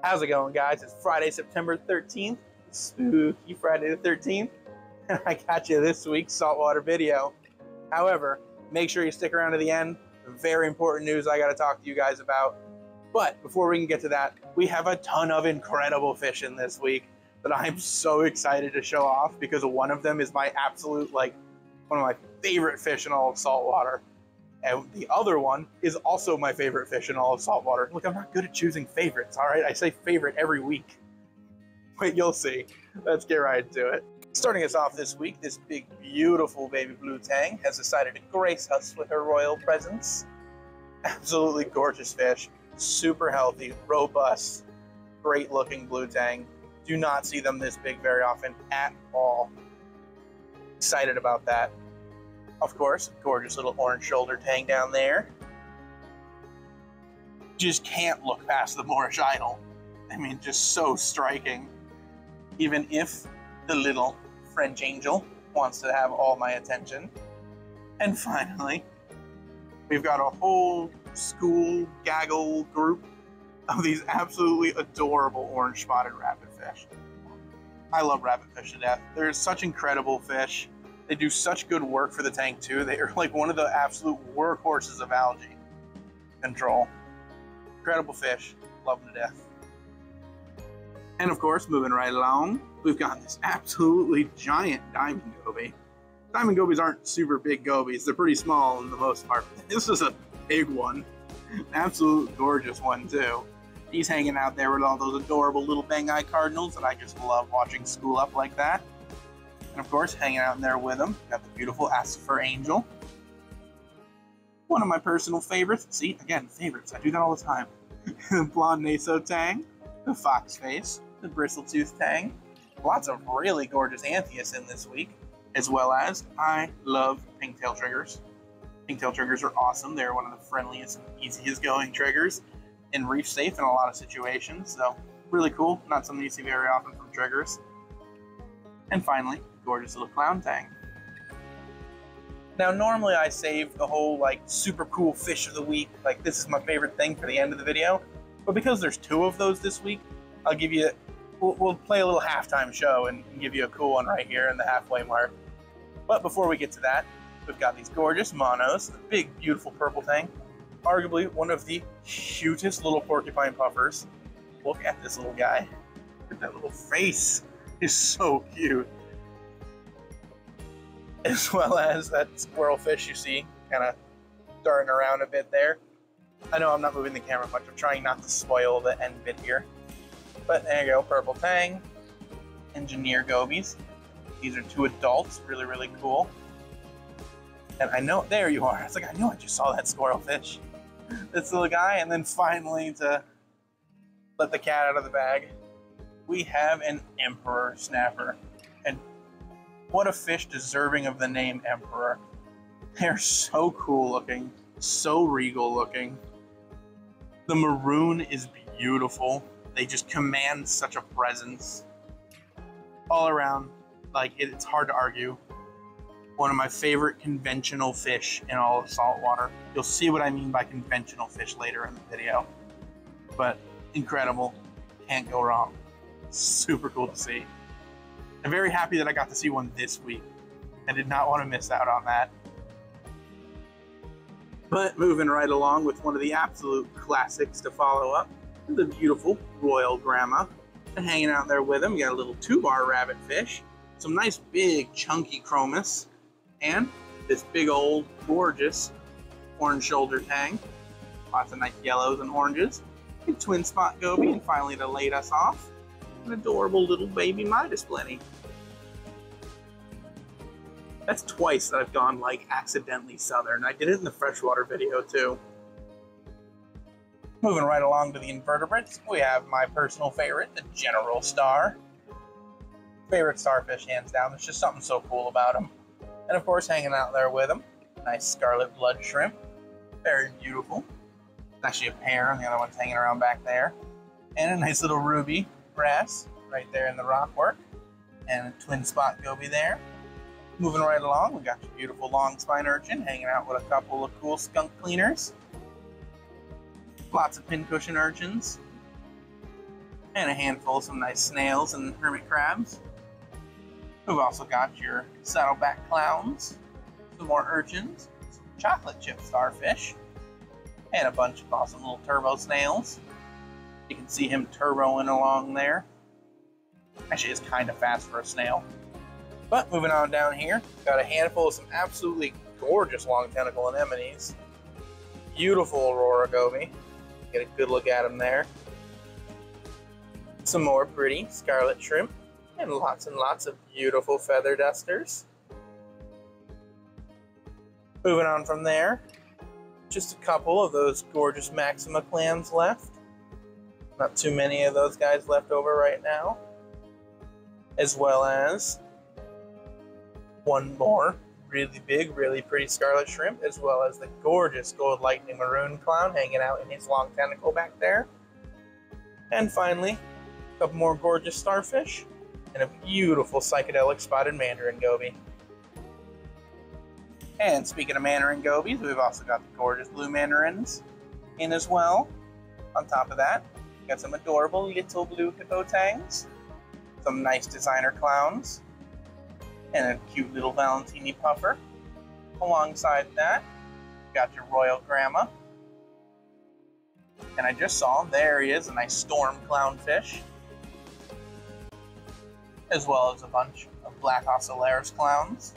How's it going, guys? It's Friday, September 13th. Spooky Friday the 13th. And I got you this week's saltwater video. However, make sure you stick around to the end. Very important news I got to talk to you guys about. But before we can get to that, we have a ton of incredible fishing this week that I'm so excited to show off because one of them is my absolute, one of my favorite fish in all of saltwater. And the other one is also my favorite fish in all of saltwater. Look, I'm not good at choosing favorites, all right? I say favorite every week. But you'll see. Let's get right into it. Starting us off this week, this big, beautiful baby blue tang has decided to grace us with her royal presence. Absolutely gorgeous fish. Super healthy, robust, great-looking blue tang. Do not see them this big very often at all. Excited about that. Of course, gorgeous little orange shoulder tang down there. Just can't look past the Moorish idol. I mean, just so striking. Even if the little French angel wants to have all my attention. And finally, we've got a whole school gaggle group of these absolutely adorable orange spotted rabbitfish. I love rabbitfish to death. They're such incredible fish. They do such good work for the tank too. They are like one of the absolute workhorses of algae control. Incredible fish. Love them to death. And of course, moving right along, we've got this absolutely giant diamond goby. Diamond gobies aren't super big gobies. They're pretty small in the most part. This is a big one. An absolute gorgeous one too. He's hanging out there with all those adorable little bang-eye cardinals that I just love watching school up like that. And of course, hanging out in there with him, got the beautiful Assifer angel. One of my personal favorites. See, again, favorites. I do that all the time. The blonde naso tang, the fox face, the bristle-tooth tang. Lots of really gorgeous anthias in this week, as well as I love pink-tail triggers. Pink-tail triggers are awesome. They're one of the friendliest and easiest going triggers and reef safe in a lot of situations. So really cool. Not something you see very often from triggers. And finally, gorgeous little clown tang. Now, normally I save the whole super cool fish of the week, this is my favorite thing, for the end of the video. But because there's two of those this week, I'll give you, we'll play a little halftime show and give you a cool one right here in the halfway mark. But before we get to that, we've got these gorgeous monos, the big, beautiful purple tang, arguably one of the cutest little porcupine puffers. Look at this little guy. Look at that little face. He's so cute. As well as that squirrel fish you see kind of darting around a bit there. I know I'm not moving the camera much. I'm trying not to spoil the end bit here. But there you go, purple tang, engineer gobies. These are two adults, really, really cool. And I know, there you are. It's like, I knew I just saw that squirrel fish. This little guy, and then finally, to let the cat out of the bag, we have an emperor snapper. And what a fish deserving of the name emperor. They're so cool looking, so regal looking. The maroon is beautiful. They just command such a presence. All around, it's hard to argue. One of my favorite conventional fish in all of saltwater. You'll see what I mean by conventional fish later in the video. But incredible, can't go wrong. Super cool to see. I'm very happy that I got to see one this week. I did not want to miss out on that. But moving right along with one of the absolute classics to follow up, the beautiful Royal Grandma. And hanging out there with him, you got a little 2-bar rabbit fish, some nice big chunky chromis, and this big old gorgeous orange shoulder tang. Lots of nice yellows and oranges. A twin spot goby, and finally to lead us off, an adorable little baby Midas blenny. That's twice that I've gone accidentally southern. I did it in the freshwater video too. Moving right along to the invertebrates, we have my personal favorite, the general star. Favorite starfish, hands down. There's just something so cool about them. And of course, hanging out there with them, nice scarlet blood shrimp. Very beautiful. Actually a pair, and the other one's hanging around back there. And a nice little ruby wrasse right there in the rock work. And a twin spot goby there. Moving right along, we got your beautiful long spine urchin hanging out with a couple of cool skunk cleaners. Lots of pincushion urchins. and a handful of some nice snails and hermit crabs. We've also got your saddleback clowns, some more urchins, some chocolate chip starfish, and a bunch of awesome little turbo snails. You can see him turboing along there. Actually, it's kind of fast for a snail. But moving on down here, got a handful of some absolutely gorgeous long tentacle anemones. Beautiful aurora goby. Get a good look at them there. Some more pretty scarlet shrimp, and lots of beautiful feather dusters. Moving on from there, just a couple of those gorgeous Maxima clams left. Not too many of those guys left over right now. As well as one more really big, really pretty scarlet shrimp, as well as the gorgeous gold lightning maroon clown hanging out in his long tentacle back there. And finally, a couple more gorgeous starfish, and a beautiful psychedelic spotted mandarin goby. And speaking of mandarin gobies, we've also got the gorgeous blue mandarins in as well. On top of that, we've got some adorable little blue hippotangs, some nice designer clowns, and a cute little Valentini puffer. Alongside that, we've got your royal grandma. And I just saw, there he is, a nice storm clownfish, as well as a bunch of black ocellaris clowns,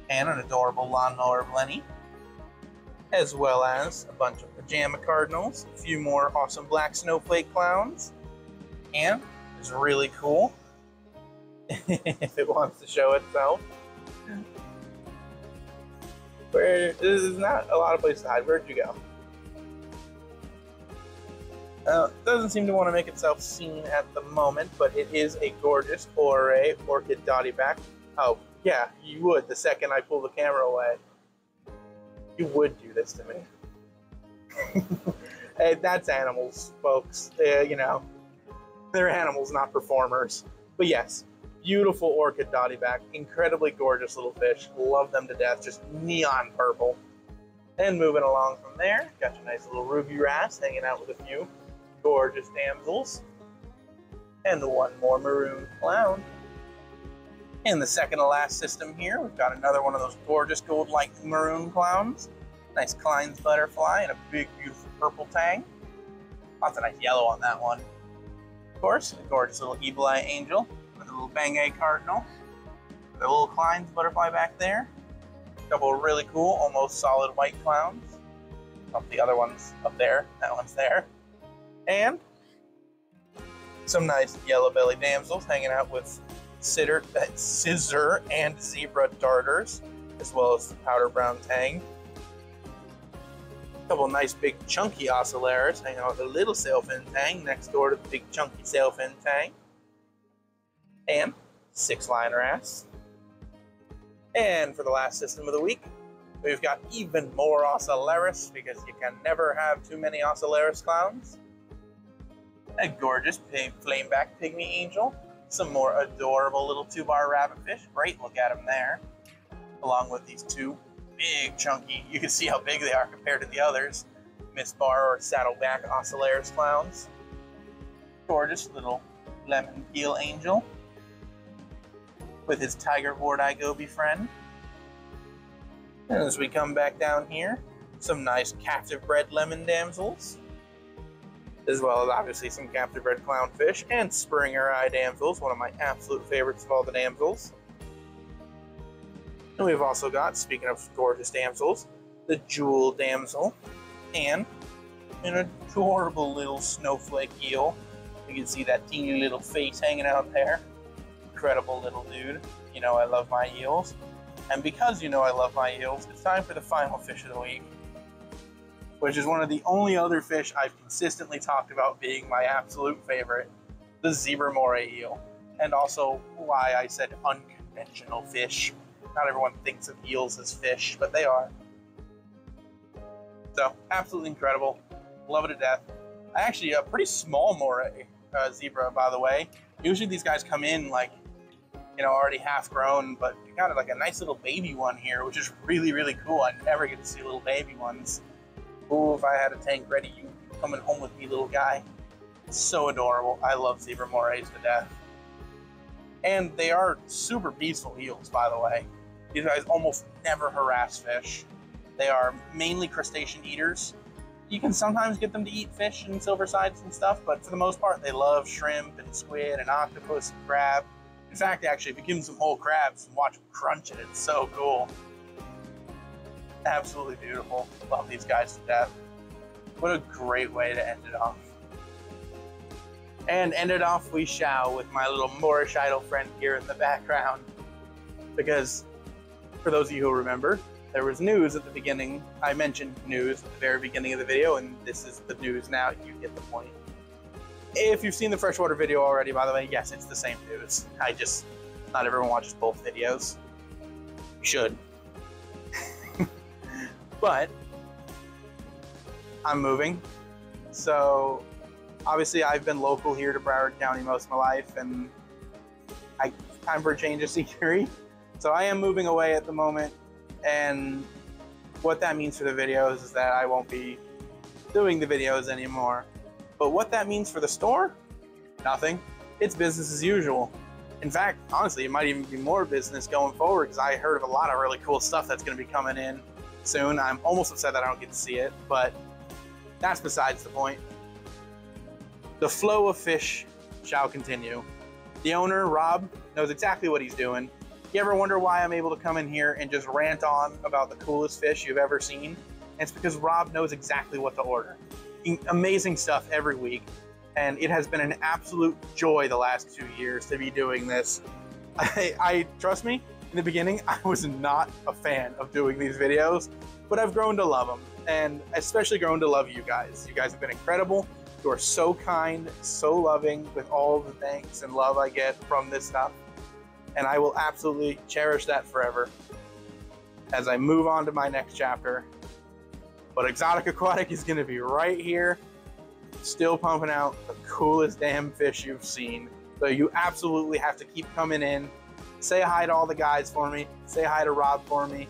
and an adorable lawnmower blenny, as well as a bunch of pajama cardinals, a few more awesome black snowflake clowns, and it's really cool if it wants to show itself. There's not a lot of places to hide. Where'd you go? It doesn't seem to want to make itself seen at the moment, but it is a gorgeous Ore orchid dottyback. Oh, yeah, you would the second I pull the camera away. You would do this to me. Hey, that's animals, folks. You know, they're animals, not performers. But yes, beautiful orchid dottyback, incredibly gorgeous little fish. Love them to death, just neon purple. And moving along from there, got your nice little ruby wrasse hanging out with a few gorgeous damsels, and one more maroon clown. In the second to last system here, we've got another one of those gorgeous gold lightning maroon clowns. Nice Klein's butterfly and a big beautiful purple tang. Lots of nice yellow on that one. Of course, a gorgeous little evil eye angel with a little Bangay cardinal. With a little Klein's butterfly back there. A couple of really cool, almost solid white clowns. Oh, the other one's up there. That one's there. And some nice yellow belly damsels hanging out with scissor and zebra darters, as well as the powder brown tang. A couple nice big chunky ocellaris hanging out with a little sailfin tang next door to the big chunky sailfin tang. And 6 lion wrasse. And for the last system of the week, we've got even more ocellaris, because you can never have too many ocellaris clowns. A gorgeous flameback pygmy angel, some more adorable little 2-bar rabbitfish, great look at them there, along with these two big chunky, you can see how big they are compared to the others, Miss Bar or saddleback ocellaris clowns. Gorgeous little lemon peel angel with his tiger ward-eye goby friend. And as we come back down here, some nice captive bred lemon damsels, as well as obviously some captive bred clownfish and Springer eye damsels, one of my absolute favorites of all the damsels. And we've also got, speaking of gorgeous damsels, the jewel damsel and an adorable little snowflake eel. You can see that teeny little face hanging out there. Incredible little dude. You know I love my eels. And because you know I love my eels, it's time for the final fish of the week, which is one of the only other fish I've consistently talked about being my absolute favorite, the zebra moray eel. And also why I said unconventional fish. Not everyone thinks of eels as fish, but they are. So, absolutely incredible. Love it to death. Actually, a pretty small moray zebra, by the way. Usually these guys come in like, you know, already half grown, but you got like a nice little baby one here, which is really, really cool. I never get to see little baby ones. Ooh, if I had a tank ready, you'd be coming home with me, little guy. So adorable. I love zebra morays to death. And they are super peaceful eels, by the way. These guys almost never harass fish. They are mainly crustacean eaters. You can sometimes get them to eat fish and silver sides and stuff, but for the most part, they love shrimp and squid and octopus and crab. In fact, actually, if you give them some whole crabs and watch them crunch it, it's so cool. Absolutely beautiful. Love these guys to death. What a great way to end it off. And end it off we shall with my little Moorish idol friend here in the background. Because, for those of you who remember, there was news at the beginning. I mentioned news at the very beginning of the video, and this is the news now. You get the point. If you've seen the freshwater video already, by the way, yes, it's the same news. Not everyone watches both videos. You should. But, I'm moving. So, obviously, I've been local here to Broward County most of my life, and time for a change of scenery. So I am moving away at the moment, and what that means for the videos is that I won't be doing the videos anymore. But what that means for the store? Nothing. It's business as usual. In fact, honestly, it might even be more business going forward because I heard of a lot of really cool stuff that's going to be coming in soon. I'm almost upset that I don't get to see it, but that's besides the point. The flow of fish shall continue. The owner, Rob, knows exactly what he's doing. You ever wonder why I'm able to come in here and just rant on about the coolest fish you've ever seen? It's because Rob knows exactly what to order. Amazing stuff every week, and it has been an absolute joy the last 2 years to be doing this. I trust me, in the beginning, I was not a fan of doing these videos, but I've grown to love them, and especially grown to love you guys. You guys have been incredible. You are so kind, so loving with all the thanks and love I get from this stuff. And I will absolutely cherish that forever as I move on to my next chapter. But Exotic Aquatic is going to be right here, still pumping out the coolest damn fish you've seen. So you absolutely have to keep coming in. Say hi to all the guys for me. Say hi to Rob for me.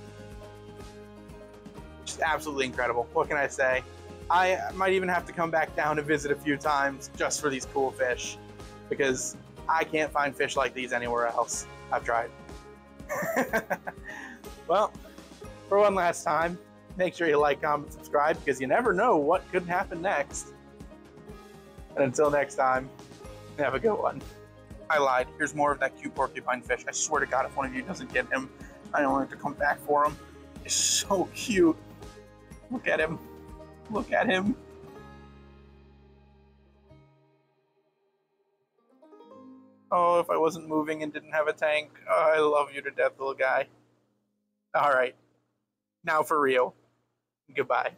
Just absolutely incredible. What can I say? I might even have to come back down to visit a few times just for these cool fish, because I can't find fish like these anywhere else. I've tried. Well, for one last time, make sure you like, comment, subscribe, because you never know what could happen next. And until next time, have a good one. I lied. Here's more of that cute porcupine fish. I swear to God, if one of you doesn't get him, I don't want to come back for him. He's so cute. Look at him. Look at him. Oh, if I wasn't moving and didn't have a tank. Oh, I love you to death, little guy. All right. Now for real. Goodbye.